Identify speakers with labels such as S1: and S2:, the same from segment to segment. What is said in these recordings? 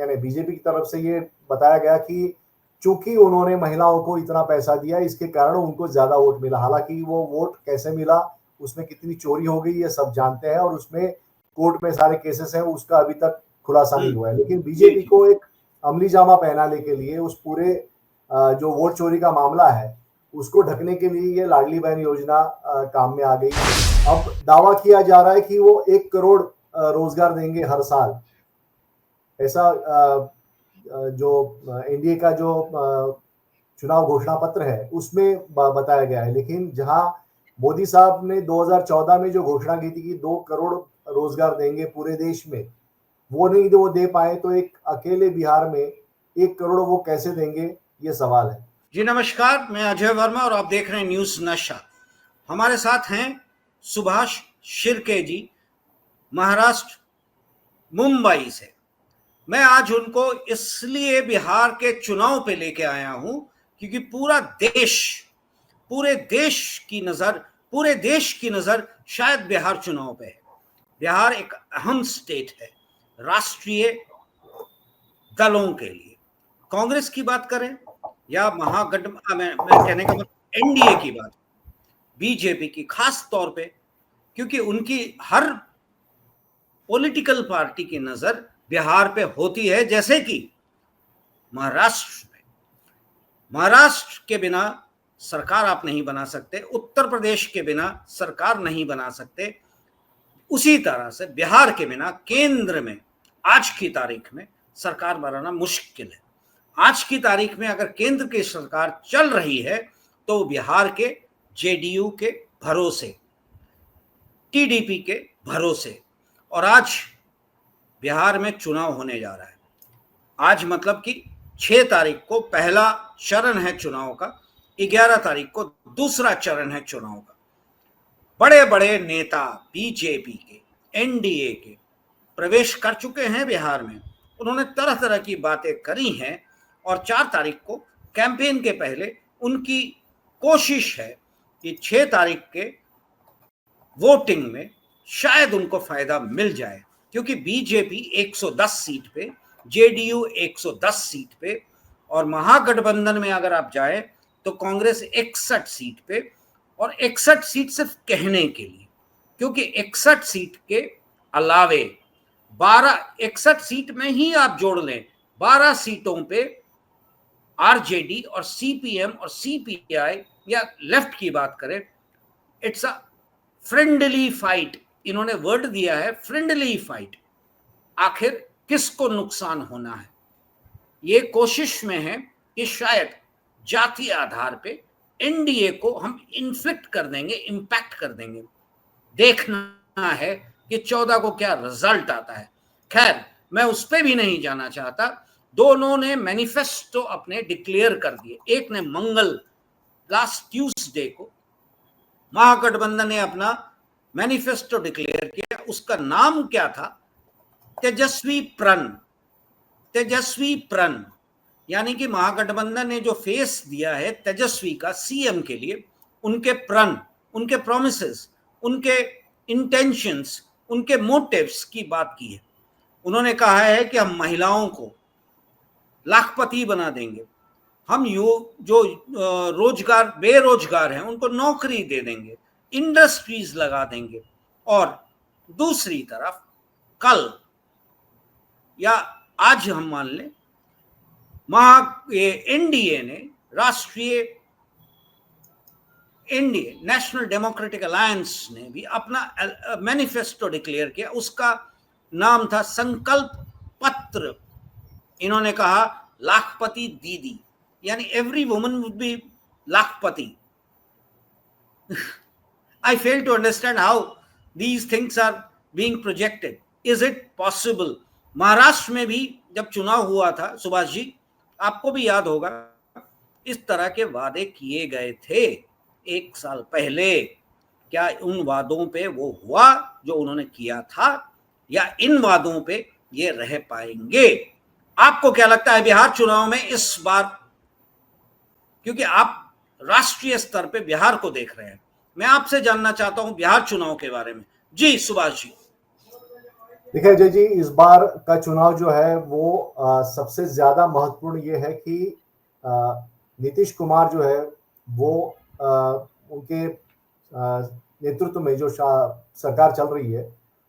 S1: यानी बीजेपी की तरफ से ये बताया गया कि चूंकि उन्होंने महिलाओं को इतना पैसा दिया, इसके कारण उनको ज्यादा वोट मिला। हालांकि वो वोट कैसे मिला, उसमें कितनी चोरी हो गई, ये सब जानते हैं, और उसमें कोर्ट में सारे केसेस हैं, उसका अभी तक खुलासा नहीं हुआ है। लेकिन बीजेपी को एक अमली जामा पहनाने के लिए उस पूरे जो वोट चोरी का मामला है उसको ढकने के लिए ये लाडली बहन योजना काम में आ गई। अब दावा किया जा रहा है कि वो 1 करोड़ रोजगार देंगे हर साल, ऐसा जो एनडीए का जो चुनाव घोषणा पत्र है उसमें बताया गया है। लेकिन जहां मोदी साहब ने 2014 में जो घोषणा की थी कि 2 करोड़ रोजगार देंगे पूरे देश में, वो नहीं वो दे पाए, तो एक अकेले बिहार में 1 करोड़ वो कैसे देंगे, ये सवाल है।
S2: जी नमस्कार, मैं अजय वर्मा और आप देख रहे हैं न्यूज नशा। हमारे साथ हैं सुभाष शिर्के जी, महाराष्ट्र मुंबई से। मैं आज उनको इसलिए बिहार के चुनाव पे लेके आया हूं क्योंकि पूरे देश की नजर शायद बिहार चुनाव पे है। बिहार एक अहम स्टेट है राष्ट्रीय दलों के लिए। कांग्रेस की बात करें या महागठबंधन, मैं कहने का मतलब एनडीए की बात, बीजेपी की खास तौर पे, क्योंकि उनकी हर पॉलिटिकल पार्टी की नजर बिहार पे होती है। जैसे कि महाराष्ट्र के बिना सरकार आप नहीं बना सकते, उत्तर प्रदेश के बिना सरकार नहीं बना सकते, उसी तरह से बिहार के बिना केंद्र में आज की तारीख में सरकार बनाना मुश्किल है। आज की तारीख में अगर केंद्र की सरकार चल रही है तो बिहार के जेडीयू के भरोसे, टीडीपी के भरोसे। और आज बिहार में चुनाव होने जा रहा है। आज मतलब कि 6 तारीख को पहला चरण है चुनाव का, 11 तारीख को दूसरा चरण है चुनाव का। बड़े बड़े नेता बीजेपी के, एनडीए के प्रवेश कर चुके हैं बिहार में। उन्होंने तरह तरह की बातें करी हैं और 4 तारीख को कैंपेन के पहले उनकी कोशिश है कि 6 तारीख के वोटिंग में शायद उनको फायदा मिल जाए, क्योंकि बीजेपी 110 सीट पे, जेडीयू 110 सीट पे, और महागठबंधन में अगर आप जाए तो कांग्रेस 61 सीट पे, और 61 सीट सिर्फ कहने के लिए, क्योंकि 61 सीट के अलावे 61 सीट में ही आप जोड़ लें 12 सीटों पे आरजेडी और सीपीएम और सीपीआई या लेफ्ट की बात करें, इट्स अ फ्रेंडली फाइट। इन्होंने वर्ड दिया है फ्रेंडली फाइट। आखिर किसको नुकसान होना है? ये कोशिश में है कि शायद जातीय आधार पे एनडीए को हम इन्फ्लिक्ट कर देंगे, इंपैक्ट कर देंगे। देखना है कि 14 को क्या रिजल्ट आता है। खैर, मैं उस पर भी नहीं जाना चाहता। दोनों ने मैनिफेस्टो अपने डिक्लेयर कर दिए। एक ने लास्ट ट्यूसडे को महागठबंधन ने अपना मैनिफेस्टो डिक्लेयर किया। उसका नाम क्या था? तेजस्वी प्रण, यानी कि महागठबंधन ने जो फेस दिया है तेजस्वी का सीएम के लिए, उनके प्रण, उनके प्रॉमिसेस, उनके इंटेंशंस, उनके मोटिव्स की बात की है। उन्होंने कहा है कि हम महिलाओं को लाखपति बना देंगे, हम जो बेरोजगार हैं उनको नौकरी दे देंगे, इंडस्ट्रीज लगा देंगे। और दूसरी तरफ कल या आज हम मान लें एनडीए ने नेशनल डेमोक्रेटिक अलायंस ने भी अपना मैनिफेस्टो डिक्लेयर किया। उसका नाम था संकल्प पत्र। इन्होंने कहा लाखपति दीदी, यानी every woman would be lakhpati. I fail to understand how these things are being projected. Is it possible? Maharashtra में भी जब चुनाव हुआ था, सुभाष जी आपको भी याद होगा, इस तरह के वादे किए गए थे 1 साल पहले। क्या उन वादों पे वो हुआ जो उन्होंने किया था, या इन वादों पे ये रह पाएंगे? आपको क्या लगता है बिहार चुनाव में इस बार, क्योंकि आप राष्ट्रीय स्तर पे बिहार को देख रहे हैं, मैं आपसे जानना चाहता हूं बिहार चुनाव के बारे में। जी सुभाष जी।
S1: देखिए अजय जी, इस बार का चुनाव जो है वो सबसे ज्यादा महत्वपूर्ण ये है कि नीतीश कुमार जो है वो उनके नेतृत्व में जो सरकार चल रही है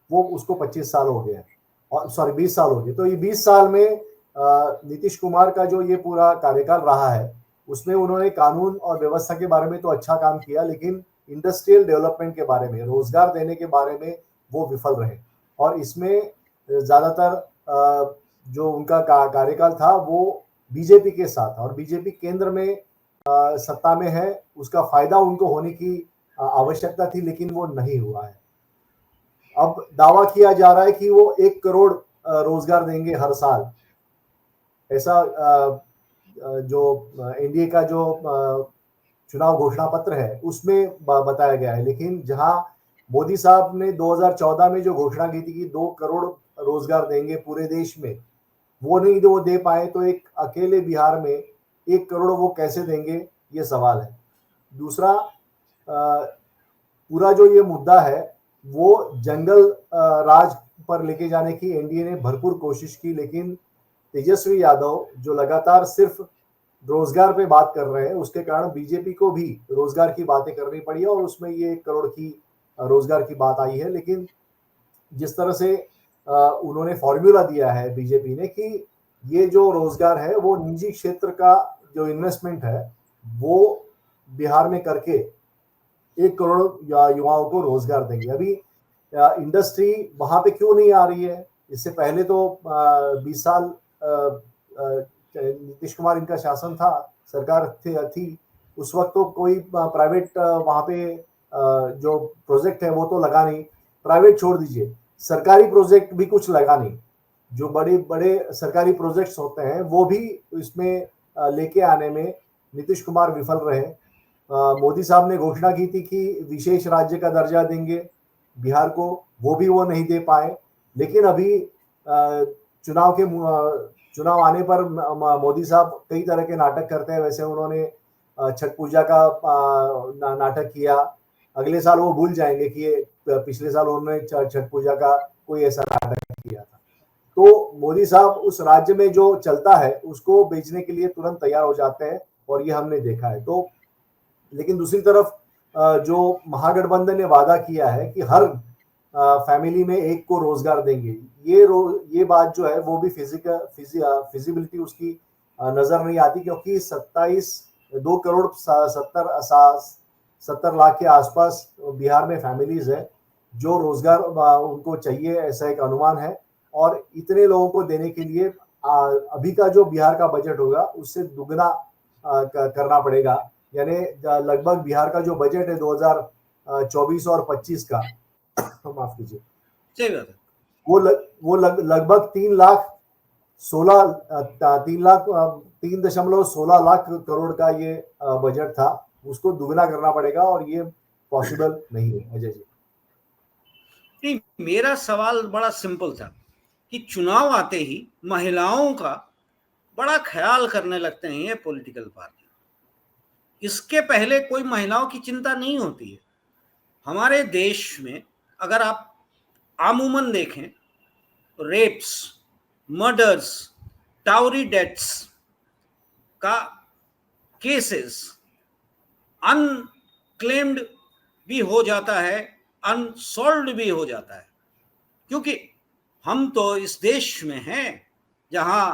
S1: वो उसको 25 साल हो गए हैं, और सॉरी 20 साल हो गए। तो ये 20 साल में नीतीश कुमार का जो ये पूरा कार्यकाल रहा है उसमें उन्होंने कानून और व्यवस्था के बारे में तो अच्छा काम किया, लेकिन इंडस्ट्रियल डेवलपमेंट के बारे में, रोजगार देने के बारे में वो विफल रहे। और इसमें ज्यादातर जो उनका कार्यकाल था वो बीजेपी के साथ, और बीजेपी केंद्र में सत्ता में है, उसका फायदा उनको होने की आवश्यकता थी, लेकिन वो नहीं हुआ है। अब दावा किया जा रहा है कि वो 1 करोड़ रोजगार देंगे हर साल, ऐसा जो एनडीए का जो चुनाव घोषणा पत्र है उसमें बताया गया है। लेकिन जहां मोदी साहब ने 2014 में जो घोषणा की थी कि 2 करोड़ रोजगार देंगे पूरे देश में, वो नहीं वो दे पाए, तो एक अकेले बिहार में 1 करोड़ वो कैसे देंगे, ये सवाल है। दूसरा, पूरा जो ये मुद्दा है वो जंगल राज पर लेके जाने की एनडीए ने भरपूर कोशिश की, लेकिन तेजस्वी यादव जो लगातार सिर्फ रोजगार पे बात कर रहे हैं, उसके कारण बीजेपी को भी रोजगार की बातें करनी पड़ी है, और उसमें ये 1 करोड़ की रोजगार की बात आई है। लेकिन जिस तरह से उन्होंने फॉर्मूला दिया है बीजेपी ने कि ये जो रोजगार है वो निजी क्षेत्र का जो इन्वेस्टमेंट है वो बिहार में करके 1 करोड़ युवाओं को रोजगार देंगे। अभी इंडस्ट्री वहां पे क्यों नहीं आ रही है? इससे पहले तो 20 साल नीतीश कुमार इनका शासन था, सरकार थी, उस वक्त तो कोई प्राइवेट वहां पे जो प्रोजेक्ट है वो तो लगा नहीं। प्राइवेट छोड़ दीजिए, सरकारी प्रोजेक्ट भी कुछ लगा नहीं। जो बड़े बड़े सरकारी प्रोजेक्ट्स होते हैं वो भी इसमें लेके आने में नीतीश कुमार विफल रहे। मोदी साहब ने घोषणा की थी कि विशेष राज्य का दर्जा देंगे बिहार को, वो भी वो नहीं दे पाए। लेकिन अभी चुनाव आने पर मोदी साहब कई तरह के नाटक करते हैं। वैसे उन्होंने छठ पूजा का नाटक किया, अगले साल वो भूल जाएंगे कि ये पिछले साल उन्होंने छठ पूजा का कोई ऐसा नाटक किया था। तो मोदी साहब उस राज्य में जो चलता है उसको बेचने के लिए तुरंत तैयार हो जाते हैं, और ये हमने देखा है। तो लेकिन दूसरी तरफ जो महागठबंधन ने वादा किया है कि हर फैमिली में एक को रोजगार देंगे, ये बात जो है वो भी फिजिबिलिटी उसकी नजर नहीं आती, क्योंकि 2 करोड़ 70 लाख के आसपास बिहार में फैमिलीज है जो रोजगार उनको चाहिए, ऐसा एक अनुमान है। और इतने लोगों को देने के लिए अभी का जो बिहार का बजट होगा उससे दुगना करना पड़ेगा। यानी लगभग बिहार का जो बजट है 2024 और 25 का, माफ कीजिए,
S2: सही बात है,
S1: वो लगभग 3.16 लाख करोड़ का ये बजट था, उसको दुगना करना पड़ेगा, और ये पॉसिबल नहीं है अजय जी।
S2: नहीं, मेरा सवाल बड़ा सिंपल था कि चुनाव आते ही महिलाओं का बड़ा ख्याल करने लगते हैं ये पॉलिटिकल पार्टी। इसके पहले कोई महिलाओं की चिंता नहीं होती है हमारे देश में। अगर आप आमूमन देखें, रेप्स, मर्डर्स, टाउरी डेथ्स का केसेस अनक्लेम्ड भी हो जाता है, अनसॉल्व्ड भी हो जाता है, क्योंकि हम तो इस देश में हैं जहां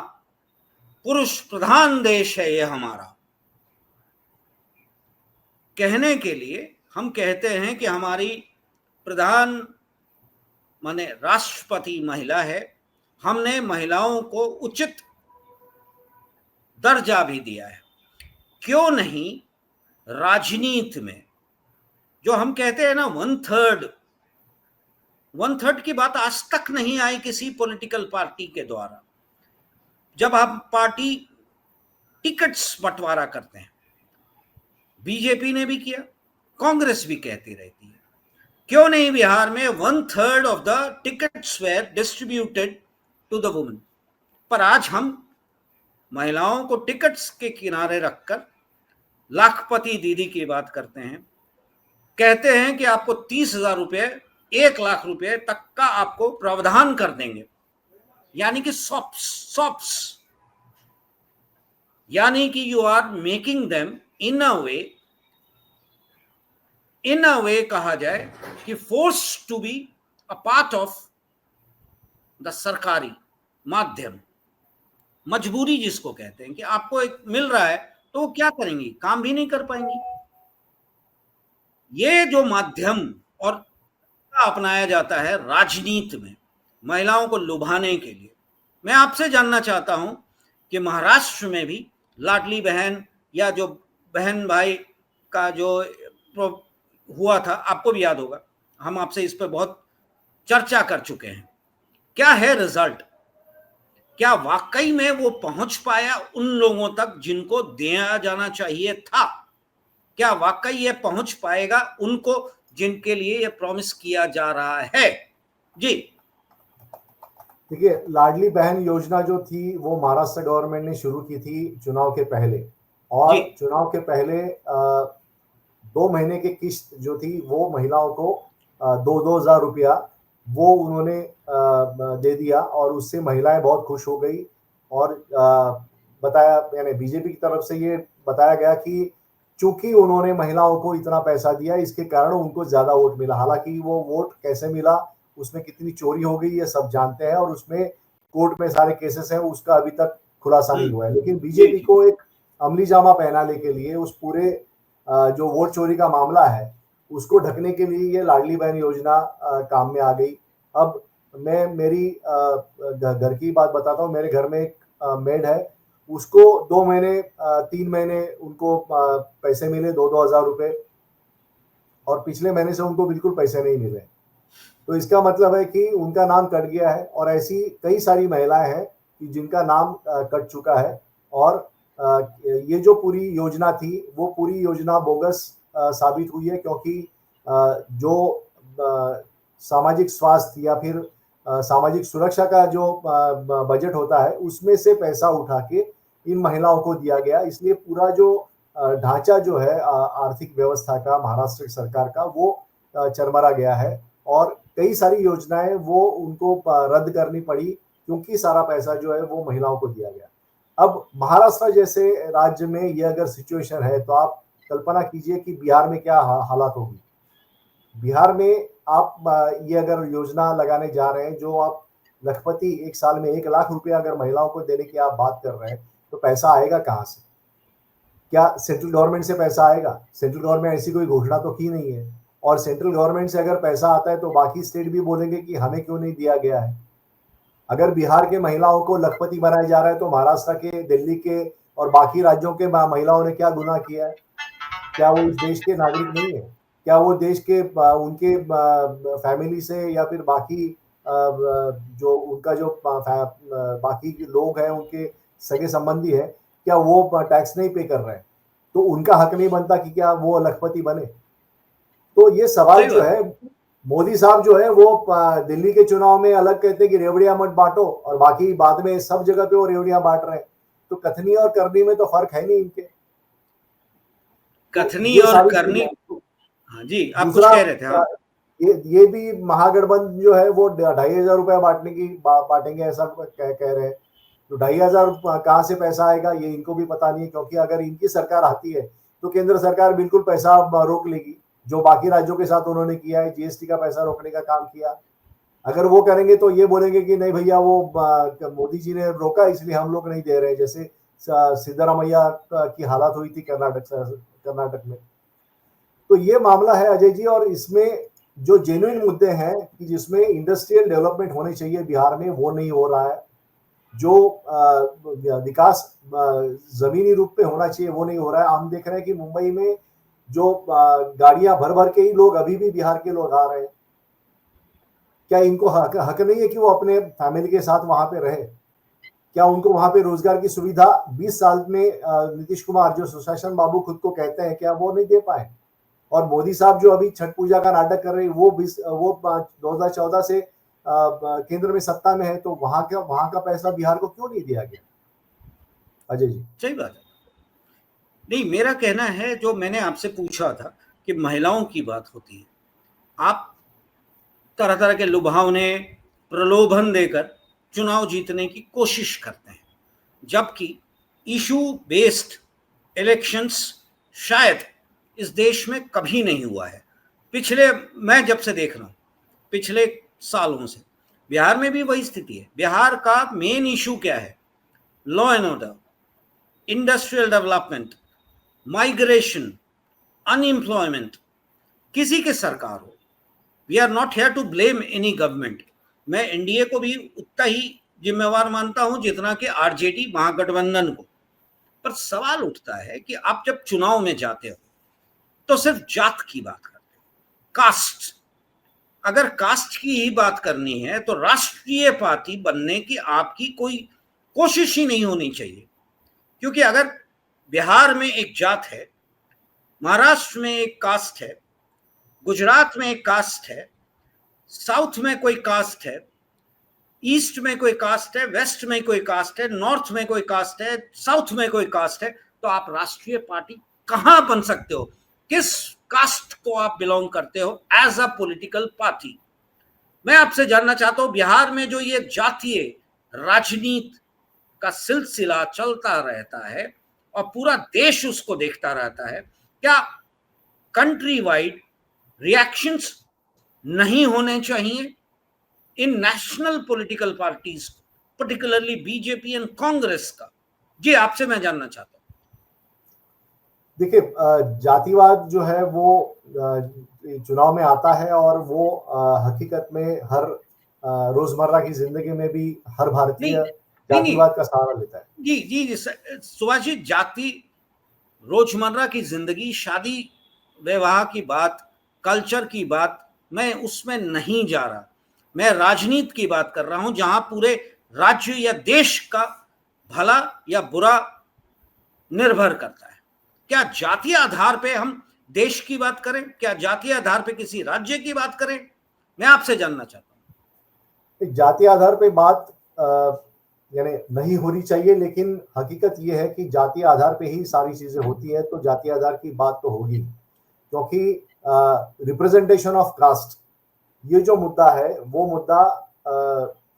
S2: पुरुष प्रधान देश है। ये हमारा कहने के लिए हम कहते हैं कि हमारी प्रधान माने राष्ट्रपति महिला है। हमने महिलाओं को उचित दर्जा भी दिया है। क्यों नहीं राजनीति में जो हम कहते हैं ना 1/3 की बात आज तक नहीं आई किसी पॉलिटिकल पार्टी के द्वारा। जब हम पार्टी टिकट्स बंटवारा करते हैं, बीजेपी ने भी किया, कांग्रेस भी कहती रहती है, क्यों नहीं बिहार में 1/3 of the tickets were distributed to the women. पर आज हम महिलाओं को टिकट्स के किनारे रखकर लाखपति दीदी की बात करते हैं, कहते हैं कि आपको 30,000 रुपये 1 लाख रुपए तक का आपको प्रावधान कर देंगे, यानी कि सॉप्स, यानी कि you are making them in a way कहा जाए कि force to be a part of the सरकारी माध्यम, मजबूरी जिसको कहते हैं कि आपको एक मिल रहा है तो वो क्या करेंगी, काम भी नहीं कर पाएंगी। ये जो माध्यम और अपनाया जाता है राजनीति में महिलाओं को लुभाने के लिए, मैं आपसे जानना चाहता हूं कि महाराष्ट्र में भी लाडली बहन या जो बहन भाई का जो हुआ था, आपको भी याद होगा, हम आपसे इस पर बहुत चर्चा कर चुके हैं। क्या है रिजल्ट? क्या वाकई में वो पहुंच पाया उन लोगों तक जिनको दिया जाना चाहिए था? क्या वाकई ये पहुंच पाएगा उनको जिनके लिए ये प्रॉमिस किया जा रहा है? जी
S1: देखिए, लाडली बहन योजना जो थी वो महाराष्ट्र गवर्नमेंट ने शुरू की थी चुनाव के पहले, और
S2: जी
S1: चुनाव के पहले 2 महीने की किस्त जो थी वो महिलाओं को 2-2 हजार रुपया वो उन्होंने दे दिया, और उससे महिलाएं बहुत खुश हो गई। और बताया, यानी बीजेपी की तरफ से ये बताया गया कि चूंकि उन्होंने महिलाओं को इतना पैसा दिया, इसके कारण उनको ज्यादा वोट मिला। हालांकि वो वोट कैसे मिला, उसमें कितनी चोरी हो गई, ये सब जानते हैं, और उसमें कोर्ट में सारे केसेस हैं, उसका अभी तक खुलासा नहीं हुआ है। लेकिन बीजेपी को एक अमली जामा पहनाने के लिए उस पूरे जो वोट चोरी का मामला है उसको ढकने के लिए ये लाडली बहन योजना काम में आ गई। अब मैं मेरी घर की बात बताता हूँ। मेरे घर में एक मेड है, उसको 2 महीने 3 महीने उनको पैसे मिले 2-2 हजार रुपए, और पिछले महीने से उनको बिल्कुल पैसे नहीं मिले। तो इसका मतलब है कि उनका नाम कट गया है, और ऐसी कई सारी महिलाएं हैं कि जिनका नाम कट चुका है। और ये जो पूरी योजना थी वो पूरी योजना बोगस साबित हुई है, क्योंकि जो सामाजिक स्वास्थ्य या फिर सामाजिक सुरक्षा का जो बजट होता है उसमें से पैसा उठा के इन महिलाओं को दिया गया। इसलिए पूरा जो ढांचा जो है आर्थिक व्यवस्था का महाराष्ट्र सरकार का वो चरमरा गया है, और कई सारी योजनाएं वो उनको रद्द करनी पड़ी, क्योंकि सारा पैसा जो है वो महिलाओं को दिया गया। अब महाराष्ट्र जैसे राज्य में ये अगर सिचुएशन है तो आप कल्पना कीजिए कि बिहार में क्या हालात होगी। बिहार में आप ये अगर योजना लगाने जा रहे हैं, जो आप लखपति एक साल में 1 लाख रुपया अगर महिलाओं को देने की आप बात कर रहे हैं, तो पैसा आएगा कहाँ से? क्या सेंट्रल गवर्नमेंट से पैसा आएगा? सेंट्रल गवर्नमेंट ऐसी कोई घोषणा तो की नहीं है। और सेंट्रल गवर्नमेंट से अगर पैसा आता है तो बाकी स्टेट भी बोलेंगे कि हमें क्यों नहीं दिया गया है। अगर बिहार के महिलाओं को लखपति बनाया जा रहा है तो महाराष्ट्र के, दिल्ली के और बाकी राज्यों के महिलाओं ने क्या गुनाह किया है? क्या वो इस देश के नागरिक नहीं है? क्या वो देश के उनके फैमिली से या फिर बाकी जो उनका जो बाकी लोग हैं, उनके सगे संबंधी हैं, क्या वो टैक्स नहीं पे कर रहे हैं? तो उनका हक नहीं बनता कि क्या वो लखपति बने? तो ये सवाल
S2: सही
S1: जो
S2: बात।
S1: है, मोदी साहब जो है वो दिल्ली के चुनाव में अलग कहते हैं कि रेवड़ियां मत बांटो, और बाकी बाद में सब जगह पे वो रेवड़ियां बांट रहे हैं। तो कथनी और करनी में तो फर्क है नहीं इनके। तो
S2: कथनी
S1: ये
S2: और
S1: सारी
S2: करनी।
S1: चीजें।
S2: हाँ जी, आप कुछ
S1: दूसरा
S2: कह रहे थे। हाँ
S1: ये भी महागठबंधन जो है वो 2,500 रुपया बांटने की बांटेंगे ऐसा कह रहे हैं। तो 2,500 कहाँ से पैसा आएगा ये इनको भी पता नहीं है, क्योंकि अगर इनकी सरकार आती है तो केंद्र सरकार बिल्कुल पैसा रोक लेगी, जो बाकी राज्यों के साथ उन्होंने किया है, जीएसटी का पैसा रोकने का काम किया। अगर वो करेंगे तो ये बोलेंगे कि नहीं भैया, वो मोदी जी ने रोका इसलिए हम लोग नहीं दे रहे, जैसे सिद्धरामैया की हालत हुई थी कर्नाटक में। तो ये मामला है अजय जी, और इसमें जो जेन्युइन मुद्दे हैं कि जिसमें इंडस्ट्रियल डेवलपमेंट होनी चाहिए बिहार में, वो नहीं हो रहा है। जो विकास जमीनी रूप पे होना चाहिए वो नहीं हो रहा है। हम देख रहे हैं कि मुंबई में जो गाड़ियां भर भर के ही लोग अभी भी बिहार के लोग आ रहे हैं। क्या इनको हक नहीं है कि वो अपने फैमिली के साथ वहां पे रहे? क्या उनको वहां पे रोजगार की सुविधा 20 साल में नीतीश कुमार जो सुशासन बाबू खुद को कहते हैं, क्या वो नहीं दे पाए? और मोदी साहब जो अभी छठ पूजा का नाटक कर रहे हैं, वो 2014 से केंद्र में सत्ता में है, तो वहां का पैसा बिहार को क्यों नहीं दिया गया? अजय जी।
S2: सही बात है। नहीं, मेरा कहना है, जो मैंने आपसे पूछा था कि महिलाओं की बात होती है, आप तरह तरह के लुभावने प्रलोभन देकर चुनाव जीतने की कोशिश करते हैं, जबकि इशू बेस्ड इलेक्शंस शायद इस देश में कभी नहीं हुआ है। मैं जब से देख रहा हूं पिछले सालों से बिहार में भी वही स्थिति है। बिहार का मेन इशू क्या है? Law and order, industrial development, migration, unemployment. किसी की सरकार हो, we are not here to blame any government. मैं एनडीए को भी उतना ही जिम्मेवार मानता हूं जितना कि आरजेडी महागठबंधन को। पर सवाल उठता है कि आप जब चुनाव में जाते हो तो सिर्फ जात की बात करते हो, कास्ट। अगर कास्ट की ही बात करनी है तो राष्ट्रीय पार्टी बनने की आपकी कोई कोशिश ही नहीं होनी चाहिए, क्योंकि अगर बिहार में एक जात है, महाराष्ट्र में एक कास्ट है, गुजरात में एक कास्ट है, साउथ में कोई कास्ट है, ईस्ट में कोई कास्ट है, वेस्ट में कोई कास्ट है, नॉर्थ में कोई कास्ट है, साउथ में कोई कास्ट है, तो आप राष्ट्रीय पार्टी कहां बन सकते हो? किस कास्ट को आप बिलोंग करते हो एज अ पॉलिटिकल पार्टी? मैं आपसे जानना चाहता हूं, बिहार में जो ये जातीय राजनीति का सिलसिला चलता रहता है और पूरा देश उसको देखता रहता है, क्या कंट्री वाइड रिएक्शंस नहीं होने चाहिए in national political parties, particularly BJP and Congress का? जी, आपसे मैं जानना चाहता हूं।
S1: देखिए, जातिवाद जो है वो चुनाव में आता है और वो हकीकत में हर रोजमर्रा की जिंदगी में भी हर भारतीय जातिवाद का सहारा लेता है।
S2: जी जी जी सुभाष जी, जाति रोजमर्रा की जिंदगी, शादी विवाह की बात, कल्चर की बात, मैं उसमें नहीं जा रहा। मैं राजनीति की बात कर रहा हूं, जहां पूरे राज्य या देश का भला या बुरा निर्भर करता है। क्या जातीय आधार पे हम देश की बात करें? क्या जातीय आधार पे किसी राज्य की बात करें? मैं आपसे जानना चाहता हूं।
S1: जातीय आधार पे बात यानी नहीं होनी चाहिए, लेकिन हकीकत यह है कि जातीय आधार पे ही सारी चीजें होती है, तो जातीय आधार की बात तो होगी, क्योंकि रिप्रेजेंटेशन ऑफ कास्ट, ये जो मुद्दा है वो मुद्दा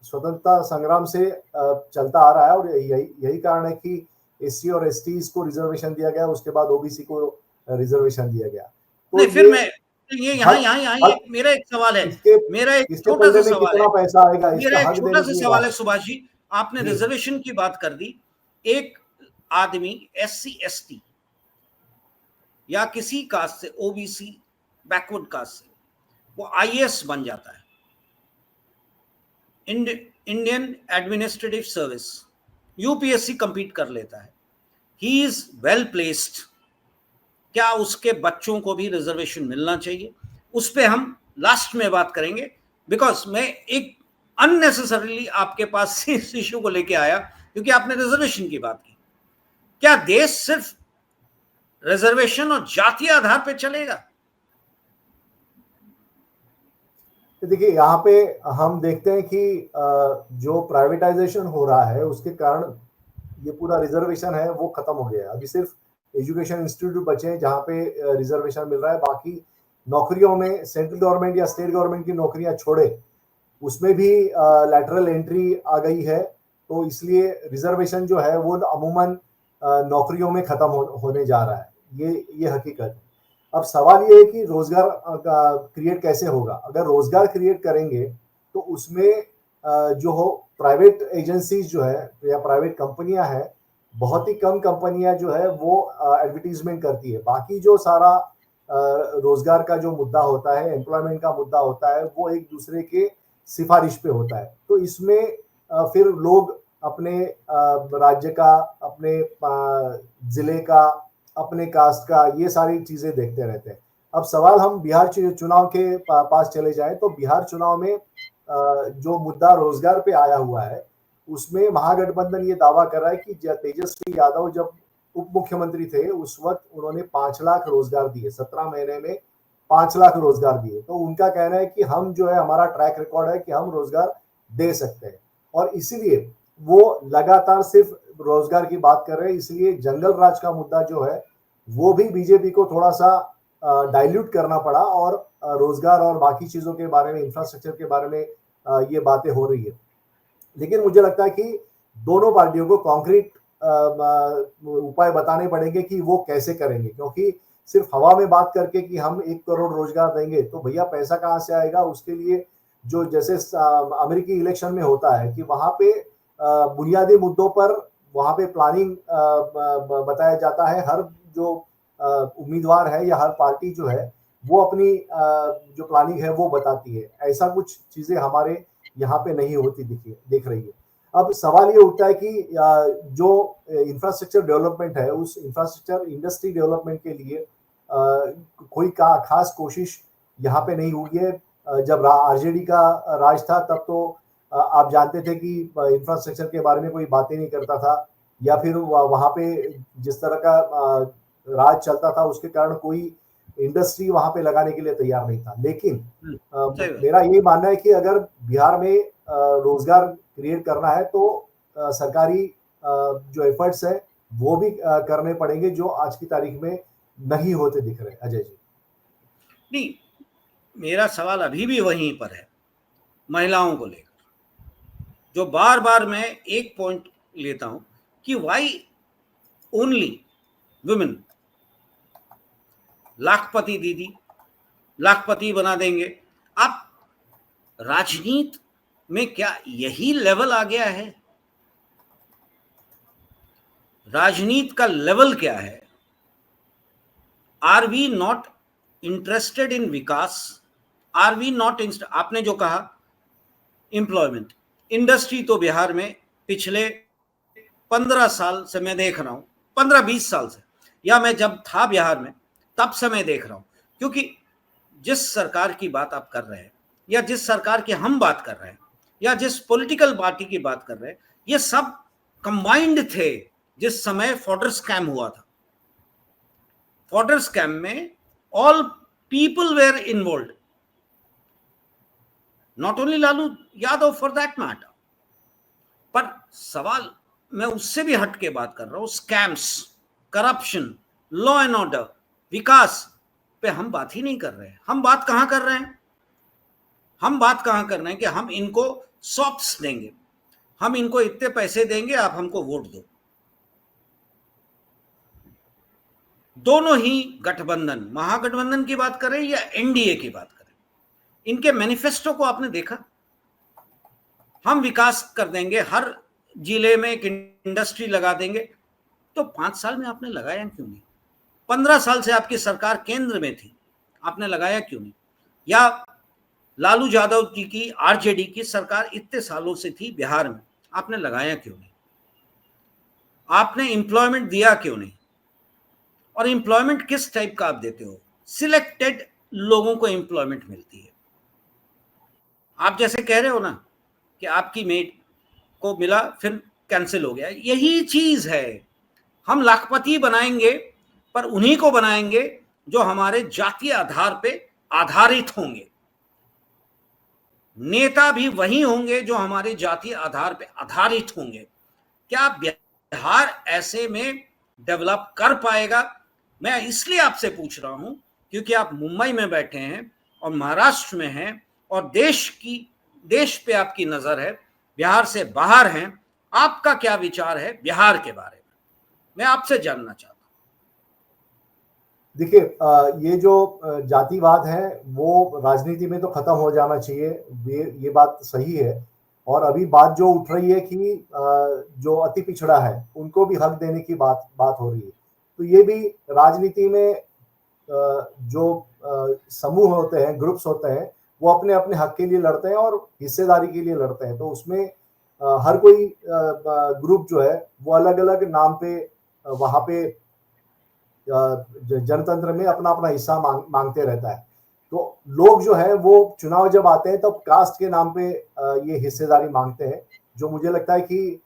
S1: स्वतंत्रता संग्राम से चलता आ रहा है, और यही कारण है कि एससी और एसटीज को रिजर्वेशन दिया गया, उसके बाद ओबीसी को रिजर्वेशन दिया गया।
S2: तो नहीं, फिर मैं ये यहाँ मेरा एक सवाल है, मेरा एक छोटा सा सवाल है,
S1: पैसा आएगा,
S2: मेरा एक छोटा सा सवाल है सुभाष जी। आपने रिजर्वेशन की बात कर दी। एक आदमी एससी एसटी या किसी कास्ट से, ओबीसी बैकवर्ड कास्ट से, वो आईएएस बन जाता है, Indian administrative service, UPSC compete कर लेता है, ही इज वेल प्लेस्ड। क्या उसके बच्चों को भी रिजर्वेशन मिलना चाहिए? उस पर हम लास्ट में बात करेंगे, बिकॉज मैं एक अननेसेसरीली आपके पास इस इश्यू को लेके आया क्योंकि आपने रिजर्वेशन की बात की। क्या देश सिर्फ रिजर्वेशन और जातीय आधार पर चलेगा?
S1: देखिए, यहाँ पे हम देखते हैं कि जो प्राइवेटाइजेशन हो रहा है उसके कारण ये पूरा रिजर्वेशन है वो खत्म हो गया है। अभी सिर्फ एजुकेशन इंस्टीट्यूट बचे हैं जहाँ पे रिजर्वेशन मिल रहा है, बाकी नौकरियों में सेंट्रल गवर्नमेंट या स्टेट गवर्नमेंट की नौकरियां छोड़े उसमें भी लैटरल एंट्री आ गई है, तो इसलिए रिजर्वेशन जो है वो अमूमन नौकरियों में खत्म होने जा रहा है। ये हकीकत है। अब सवाल ये है कि रोजगार क्रिएट कैसे होगा। अगर रोजगार क्रिएट करेंगे तो उसमें जो हो प्राइवेट एजेंसीज जो है या प्राइवेट कंपनियां हैं, बहुत ही कम कंपनियां जो है वो एडवर्टीजमेंट करती है। बाकी जो सारा रोजगार का जो मुद्दा होता है, एम्प्लॉयमेंट का मुद्दा होता है, वो एक दूसरे के सिफारिश पे होता है। तो इसमें फिर लोग अपने राज्य का, अपने जिले का, अपने कास्ट का, ये सारी चीजें देखते रहते हैं। अब सवाल हम बिहार चुनाव के पास चले जाएं तो बिहार चुनाव में जो मुद्दा रोजगार पे आया हुआ है उसमें महागठबंधन ये दावा कर रहा है कि तेजस्वी यादव जब उप मुख्यमंत्री थे उस वक्त उन्होंने 5 लाख रोजगार दिए, 17 महीने में 5 लाख रोजगार दिए। तो उनका कहना है कि हम जो है, हमारा ट्रैक रिकॉर्ड है कि हम रोजगार दे सकते हैं, और इसीलिए वो लगातार सिर्फ रोजगार की बात कर रहे हैं। इसलिए जंगल राज का मुद्दा जो है वो भी बीजेपी को थोड़ा सा डाइल्यूट करना पड़ा और रोजगार और बाकी चीजों के बारे में, इंफ्रास्ट्रक्चर के बारे में ये बातें हो रही है। लेकिन मुझे लगता है कि दोनों पार्टियों को कॉन्क्रीट उपाय बताने पड़ेंगे कि वो कैसे करेंगे, क्योंकि सिर्फ हवा में बात करके कि हम 1 करोड़ रोजगार देंगे तो भैया पैसा कहाँ से आएगा उसके लिए। जो जैसे अमेरिकी इलेक्शन में होता है कि वहां पे बुनियादी मुद्दों पर वहां पे प्लानिंग बताया जाता है। हर जो उम्मीदवार है या हर पार्टी जो है वो अपनी जो प्लानिंग है वो बताती है। ऐसा कुछ चीजें हमारे यहाँ पे नहीं होती दिख रही है। अब सवाल ये उठता है कि जो इंफ्रास्ट्रक्चर डेवलपमेंट है उस इंफ्रास्ट्रक्चर इंडस्ट्री डेवलपमेंट के लिए कोई खास कोशिश यहाँ पे नहीं हुई है। जब आरजेडी का राज था तब तो आप जानते थे कि इंफ्रास्ट्रक्चर के बारे में कोई बातें नहीं करता था, या फिर वहां पे जिस तरह का राज चलता था उसके कारण कोई इंडस्ट्री वहां पे लगाने के लिए तैयार नहीं था। लेकिन मेरा ये मानना है कि अगर बिहार में रोजगार क्रिएट करना है तो सरकारी जो एफर्ट्स है वो भी करने पड़ेंगे, जो आज की तारीख में नहीं होते दिख रहे। अजय जी,
S2: नहीं, मेरा सवाल अभी भी वहीं पर है, महिलाओं को लेकर, जो बार बार मैं एक पॉइंट लेता हूं कि व्हाई ओनली वुमेन। लाखपति दीदी, लाखपति बना देंगे आप। राजनीति में क्या यही लेवल आ गया है? राजनीति का लेवल क्या है? Are we not interested in vikas? Are we not आपने जो कहा एम्प्लॉयमेंट, इंडस्ट्री तो बिहार में पिछले 15 साल से मैं देख रहा हूं, 15-20 साल से, या मैं जब था बिहार में तब से मैं देख रहा हूं। क्योंकि जिस सरकार की बात आप कर रहे हैं या जिस सरकार की हम बात कर रहे हैं या जिस पॉलिटिकल पार्टी की बात कर रहे हैं, ये सब कंबाइंड थे जिस समय फॉडर स्कैम हुआ था। फॉडर स्कैम में all people were involve, not only Lalu Yadav for that matter. पर सवाल मैं उससे भी हट के बात कर रहा हूं, scams, corruption, law and order, विकास पे हम बात ही नहीं कर रहे हैं। हम बात कहां कर रहे हैं? हम बात कहां कर रहे हैं कि हम इनको सॉप्स देंगे, हम इनको इतने पैसे देंगे, आप हमको वोट दो। दोनों ही गठबंधन, महागठबंधन की बात करें या एनडीए की बात करें, इनके मैनिफेस्टो को आपने देखा? हम विकास कर देंगे, हर जिले में एक इंडस्ट्री लगा देंगे। तो 5 साल में आपने लगाया क्यों नहीं? 15 साल से आपकी सरकार केंद्र में थी, आपने लगाया क्यों नहीं? या लालू यादव जी की आरजेडी की सरकार इतने सालों से थी बिहार में, आपने लगाया क्यों नहीं? आपने एम्प्लॉयमेंट दिया क्यों नहीं? और एम्प्लॉयमेंट किस टाइप का आप देते हो? सिलेक्टेड लोगों को एम्प्लॉयमेंट मिलती है। आप जैसे कह रहे हो ना कि आपकी मेड को मिला फिर कैंसिल हो गया, यही चीज है। हम लाखपति बनाएंगे पर उन्हीं को बनाएंगे जो हमारे जातीय आधार पे आधारित होंगे। नेता भी वही होंगे जो हमारे जातीय आधार पे आधारित होंगे। क्या बिहार ऐसे में डेवलप कर पाएगा? मैं इसलिए आपसे पूछ रहा हूं क्योंकि आप मुंबई में बैठे हैं और महाराष्ट्र में हैं और देश पे आपकी नजर है, बिहार से बाहर हैं। आपका क्या विचार है बिहार के बारे में? मैं आपसे जानना चाहता हूं।
S1: देखिए, ये जो जातिवाद है वो राजनीति में तो खत्म हो जाना चाहिए, ये बात सही है। और अभी बात जो उठ रही है कि जो अति पिछड़ा है उनको भी हक देने की बात हो रही है। तो ये भी राजनीति में जो समूह होते हैं, ग्रुप्स होते हैं, वो अपने अपने हक के लिए लड़ते हैं और हिस्सेदारी के लिए लड़ते हैं। तो उसमें हर कोई ग्रुप जो है वो अलग अलग नाम पे वहां पे जनतंत्र में अपना अपना हिस्सा मांगते रहता है। तो लोग जो है वो चुनाव जब आते हैं तब कास्ट के नाम पे ये हिस्सेदारी मांगते हैं, जो मुझे लगता है कि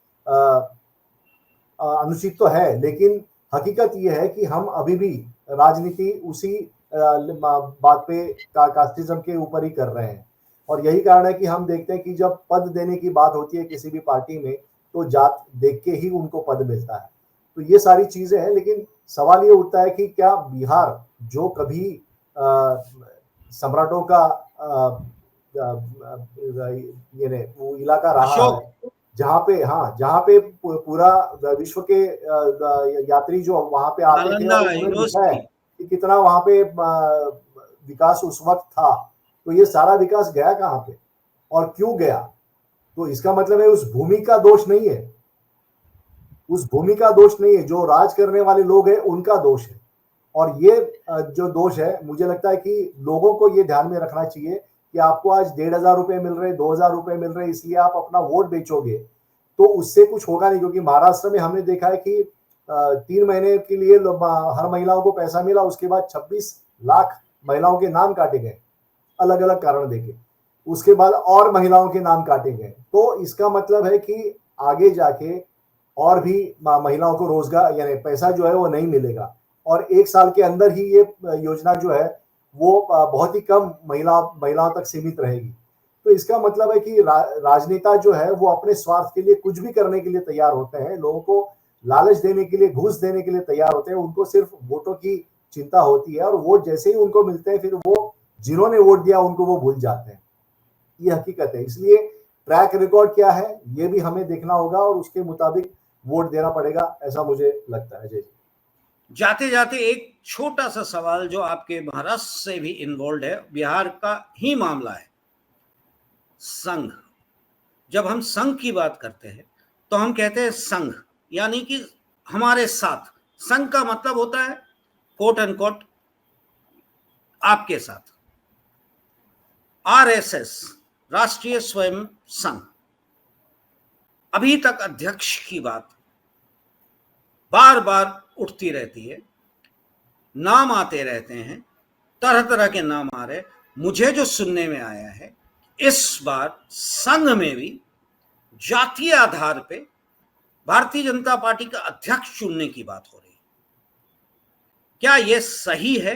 S1: अनुचित तो है। लेकिन हकीकत ये है कि हम अभी भी राजनीति उसी बात पे कास्टिज्म के ऊपर ही कर रहे हैं। और यही कारण है कि हम देखते हैं कि जब पद देने की बात होती है किसी भी पार्टी में तो जात देख के ही उनको पद मिलता है। तो ये सारी चीजें हैं। लेकिन सवाल ये उठता है कि क्या बिहार जो कभी सम्राटों का ये वो इलाका रहा
S2: अशोक,
S1: है, जहाँ पे पूरा विश्व के यात्री जो वहां पे आते थे
S2: नालंदा
S1: और उन्होंने लिखा है
S2: यूनिवर्सिटी।
S1: कि कितना वहां पे विकास उस वक्त था, तो ये सारा विकास गया कहाँ पे और क्यों गया? तो इसका मतलब है उस भूमि का दोष नहीं है, उस भूमि का दोष नहीं है, जो राज करने वाले लोग हैं उनका दोष है। और ये जो दोष है, मुझे लगता है कि लोगों को ये ध्यान में रखना चाहिए कि आपको आज 1,500 रुपए मिल रहे, 2,000 रुपए मिल रहे, इसलिए आप अपना वोट बेचोगे तो उससे कुछ होगा नहीं। क्योंकि महाराष्ट्र में हमने देखा है कि 3 महीने के लिए हर महिलाओं को पैसा मिला, उसके बाद 26 लाख महिलाओं के नाम काटे गए अलग अलग कारण देके, उसके बाद और महिलाओं के नाम काटे गए। तो इसका मतलब है कि आगे जाके और भी महिलाओं को रोजगार यानी पैसा जो है वो नहीं मिलेगा, और 1 साल के अंदर ही ये योजना जो है वो बहुत ही कम महिलाओं तक सीमित रहेगी। तो इसका मतलब है कि राजनेता जो है वो अपने स्वार्थ के लिए कुछ भी करने के लिए तैयार होते हैं, लोगों को लालच देने के लिए, घूस देने के लिए तैयार होते हैं। उनको सिर्फ वोटों की चिंता होती है, और वोट जैसे ही उनको मिलते हैं फिर वो जिन्होंने वोट दिया उनको वो भूल जाते हैं। ये हकीकत है। इसलिए ट्रैक रिकॉर्ड क्या है ये भी हमें देखना होगा और उसके मुताबिक वोट देना पड़ेगा, ऐसा मुझे लगता है। जय जी।
S2: जाते जाते एक छोटा सा सवाल जो आपके महाराष्ट्र से भी इन्वॉल्व है, बिहार का ही मामला है। संघ, जब हम संघ की बात करते हैं तो हम कहते हैं संघ यानी कि हमारे साथ। संघ का मतलब होता है कोट एंड कोट आपके साथ। आरएसएस, राष्ट्रीय स्वयं संघ, अभी तक अध्यक्ष की बात बार बार उठती रहती है, नाम आते रहते हैं, तरह तरह के नाम आ रहे। मुझे जो सुनने में आया है इस बार संघ में भी जातीय आधार पे भारतीय जनता पार्टी का अध्यक्ष चुनने की बात हो रही है। क्या यह सही है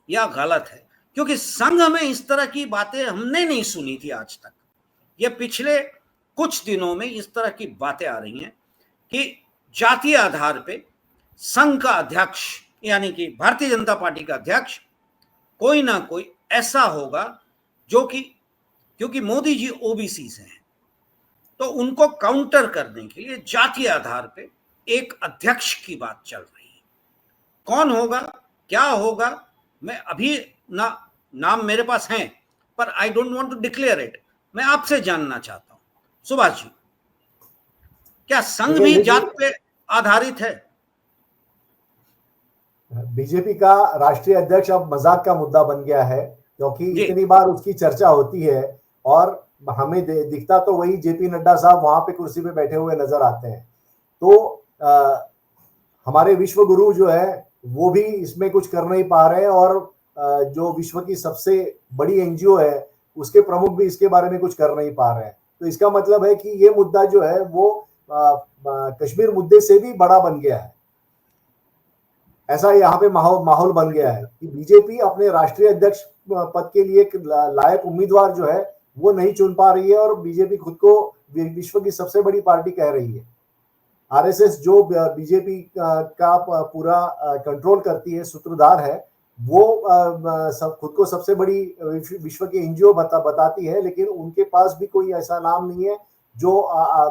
S2: या गलत है? क्योंकि संघ में इस तरह की बातें हमने नहीं सुनी थी आज तक। ये पिछले कुछ दिनों में इस तरह की बातें आ रही हैं कि जातीय आधार पे संघ का अध्यक्ष यानी कि भारतीय जनता पार्टी का अध्यक्ष कोई ना कोई ऐसा होगा जो कि, क्योंकि मोदी जी ओबीसी से हैं तो उनको काउंटर करने के लिए जातीय आधार पे एक अध्यक्ष की बात चल रही है। कौन होगा, क्या होगा, मैं अभी नाम मेरे पास हैं पर I don't want to declare it. मैं आपसे जानना चाहता हूं सुभाष जी, क्या संघ भी जात पे आधारित है?
S1: बीजेपी का राष्ट्रीय अध्यक्ष अब मजाक का मुद्दा बन गया है, क्योंकि
S2: जी।
S1: इतनी बार उसकी चर्चा होती है और हमें दिखता तो वही जेपी नड्डा साहब वहां पे कुर्सी पे बैठे हुए नजर आते हैं। तो हमारे विश्व गुरु जो है वो भी इसमें कुछ कर नहीं पा रहे हैं, और जो विश्व की सबसे बड़ी एनजीओ है उसके प्रमुख भी इसके बारे में कुछ कर नहीं पा रहे हैं। तो इसका मतलब है कि ये मुद्दा जो है वो कश्मीर मुद्दे से भी बड़ा बन गया है। ऐसा यहाँ पे माहौल बन गया है कि बीजेपी अपने राष्ट्रीय अध्यक्ष पद के लिए लायक उम्मीदवार जो है वो नहीं चुन पा रही है, और बीजेपी खुद को विश्व की सबसे बड़ी पार्टी कह रही है। आरएसएस जो बीजेपी का पूरा कंट्रोल करती है, सूत्रधार है, वो खुद को सबसे बड़ी विश्व की एनजीओ बताती है, लेकिन उनके पास भी कोई ऐसा नाम नहीं है जो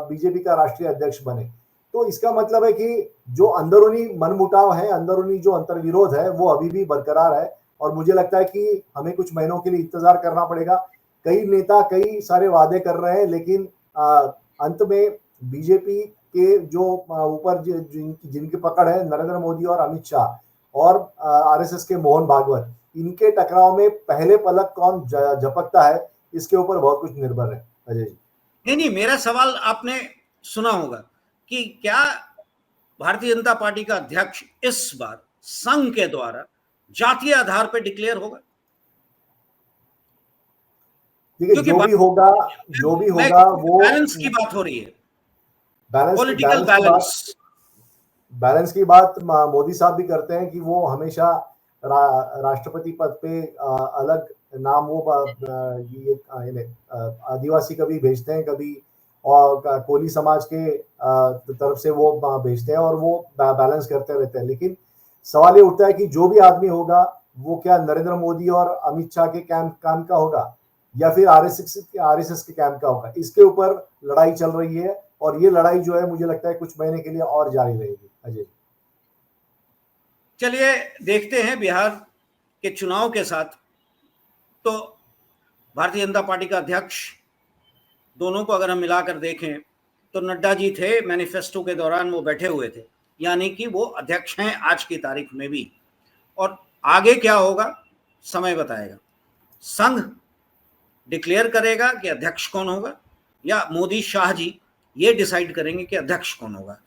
S1: बीजेपी का राष्ट्रीय अध्यक्ष बने। तो इसका मतलब है कि जो अंदरूनी मनमुटाव है, अंदरूनी जो अंतर्विरोध है वो अभी भी बरकरार है, और मुझे लगता है कि हमें कुछ महीनों के लिए इंतजार करना पड़ेगा। कई नेता कई सारे वादे कर रहे हैं, लेकिन अंत में बीजेपी के जो ऊपर जिनकी पकड़ है, नरेंद्र मोदी और अमित शाह और आरएसएस के मोहन भागवत, इनके टकराव में पहले पलक कौन झपकता है इसके ऊपर बहुत कुछ निर्भर है। अजय जी।
S2: नहीं, मेरा सवाल आपने सुना होगा कि क्या भारतीय जनता पार्टी का अध्यक्ष इस बार संघ के द्वारा जातीय आधार पर डिक्लेयर होगा?
S1: देखिए, जो भी होगा वो
S2: बैलेंस की बात हो रही है, पॉलिटिकल
S1: बैलेंस की बात मोदी साहब भी करते हैं कि वो हमेशा राष्ट्रपति पद पे अलग नाम वो ये आदिवासी कभी भेजते हैं, कभी और कोली समाज के तरफ से वो भेजते हैं, और वो बैलेंस करते रहते हैं। लेकिन सवाल ये उठता है कि जो भी आदमी होगा वो क्या नरेंद्र मोदी और अमित शाह के काम का होगा या फिर आरएसएस के कैंप का होगा। इसके ऊपर लड़ाई चल रही है और ये लड़ाई जो है मुझे लगता है कुछ महीने के लिए और जारी रहेगी। अजय,
S2: चलिए देखते हैं बिहार के चुनाव के साथ। तो भारतीय जनता पार्टी का अध्यक्ष, दोनों को अगर हम मिलाकर देखें तो नड्डा जी थे, मैनिफेस्टो के दौरान वो बैठे हुए थे, यानी कि वो अध्यक्ष हैं आज की तारीख में भी। और आगे क्या होगा समय बताएगा। संघ डिक्लेयर करेगा कि अध्यक्ष कौन होगा या मोदी शाह जी ये डिसाइड करेंगे कि अध्यक्ष कौन होगा।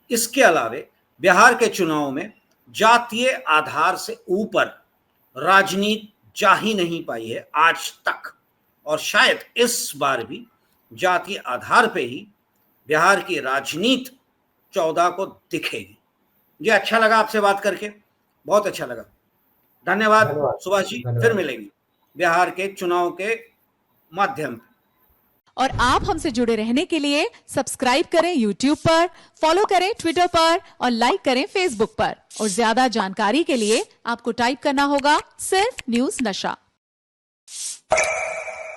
S2: इसके अलावे बिहार के चुनाव में जातीय आधार से ऊपर राजनीति जा ही नहीं पाई है आज तक, और शायद इस बार भी जातीय आधार पे ही बिहार की राजनीति 14 को दिखेगी। ये अच्छा लगा आपसे बात करके, बहुत अच्छा लगा। धन्यवाद सुभाष जी, फिर मिलेंगे बिहार के चुनाव के माध्यम।
S3: और आप हमसे जुड़े रहने के लिए सब्सक्राइब करें YouTube पर, फॉलो करें Twitter पर और लाइक करें Facebook पर। और ज्यादा जानकारी के लिए आपको टाइप करना होगा सिर्फ न्यूज़ नशा।